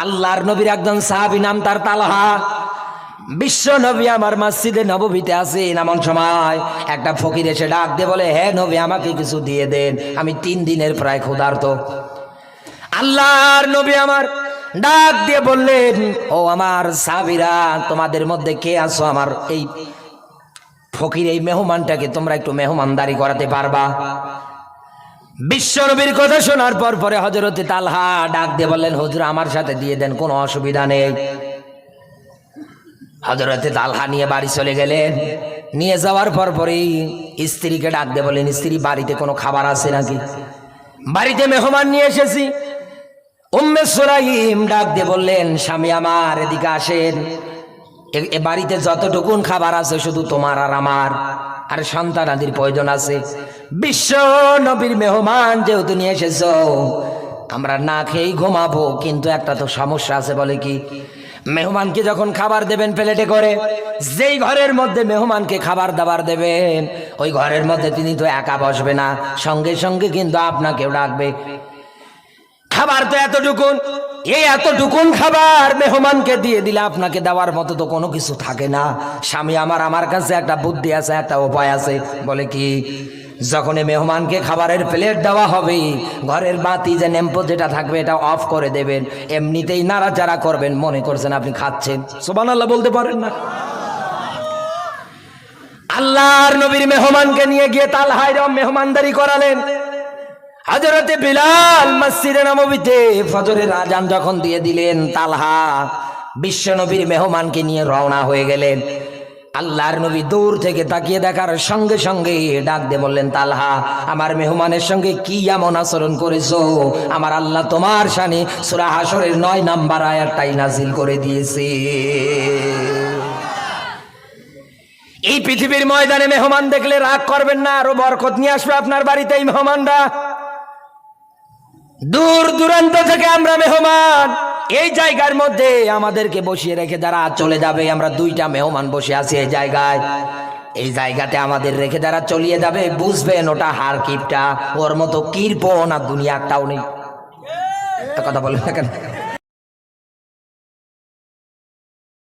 আল্লাহর নবীর একজন সাহাবী, নাম তার তালহা। বিশ্ব নবী আমার মসজিদে নববীতে আছেন, এমন সময় একটা ফকির এসে ডাক দিয়ে বলে, হে নবী, আমাকে কিছু দিয়ে দেন, আমি 3 দিনের প্রায় ক্ষুধার্ত। আল্লাহর নবী আমার ডাক দিয়ে বললেন, ও আমার সাহাবীরা, তোমাদের মধ্যে কে আছো আমার এই ফকির এই মেহমানটাকে তোমরা একটু মেহমানদারি করাতে পারবা? বিশ্ব নবীর কথা শোনার পরে হযরতে তালহা ডাক দিয়ে বললেন, হুজুর আমার সাথে দিয়ে দেন, কোনো অসুবিধা নেই। হযরতে তালহা নিয়ে বাড়ি চলে গেলেন। নিয়ে যাওয়ার পরেই স্ত্রীকে ডাক দিয়ে বললেন, স্ত্রী, বাড়িতে কোনো খাবার আছে নাকি? বাড়িতে মেহমান নিয়ে এসেছি। উম্মে সুলাইম ডাক দিয়ে বললেন, স্বামী আমার, এদিকে আসেন, এ বাড়িতে যতটুকুন খাবার আছে শুধু তোমার আর আমার, আর সন্তানাদির প্রয়োজন আছে। বিশ্ব নবীর মেহমান যেহেতু নিয়ে এসেছো, আমরা না খেয়েই ঘুমাবো, কিন্তু একটা তো সমস্যা আছে। বলে কি? মেহমানকে যখন খাবার দেবেন প্লেটে করে, যেই ঘরের মধ্যে মেহমানকে খাবার দাবার দেবেন ওই ঘরের মধ্যে তিনি তো একা বসবে না, সঙ্গে সঙ্গে কিন্তু আপনাকেও ডাকবে। খাবার তো এতটুকুন, এই এতটুকুন খাবার মেহমানকে দিয়ে দিলে আপনাকে দেওয়ার মতো তো কোনো কিছু থাকে না। স্বামী আমার কাছে একটা বুদ্ধি আছে, একটা উপায় আছে। বলে কি? যখন মেহমানকে খাবারের প্লেট দেওয়া হবে, ঘরের বাতি যে ল্যাম্প যেটা থাকবে এটা অফ করে দেবেন, এমনিতেই নাড়াচাড়া করবেন, মনে করছেন আপনি খাচ্ছেন। সুবহানাল্লাহ বলতে পারেন না? আল্লাহর নবীর মেহমানকে নিয়ে গিয়ে তালহা মেহমানদারি করালেন। হযরতে বিলাল মসজিদে নববীতে ফজরের আযান যখন দিয়ে দিলেন, তালহা বিশ্ব নবীর মেহমানকে নিয়ে রওনা হয়ে গেলেন। আল্লাহর নবী দূর থেকে তাকিয়ে দেখার সঙ্গে সঙ্গে ডাক দিয়ে বললেন, তালহা, আমার মেহমানের সঙ্গে কি এমন আচরণ করেছো? আমার আল্লাহ তোমার শানে সূরা হাশরের 9 নাম্বার আয়াতটাই নাজিল করে দিয়েছে। এই পৃথিবীর ময়দানে মেহমান দেখলে রাগ করবেন না, আরো বরকত নিয়ে আসবে আপনার বাড়িতে এই মেহমানরা। দূর দূরান্ত থেকে আমরা মেহমান, এই জায়গার মধ্যে আমাদেরকে বসিয়ে রেখে যারা চলে যাবে, আমরা 2টা মেহমান বসে আছি এই জায়গায়। এই জায়গাতে আমাদের রেখে যারা চলিয়ে যাবে, বুঝবেন ওটা হার কিপটা, ওর মতো কিরপন আর দুনিয়া একটাও নেই। কথা বলবেন না কেন?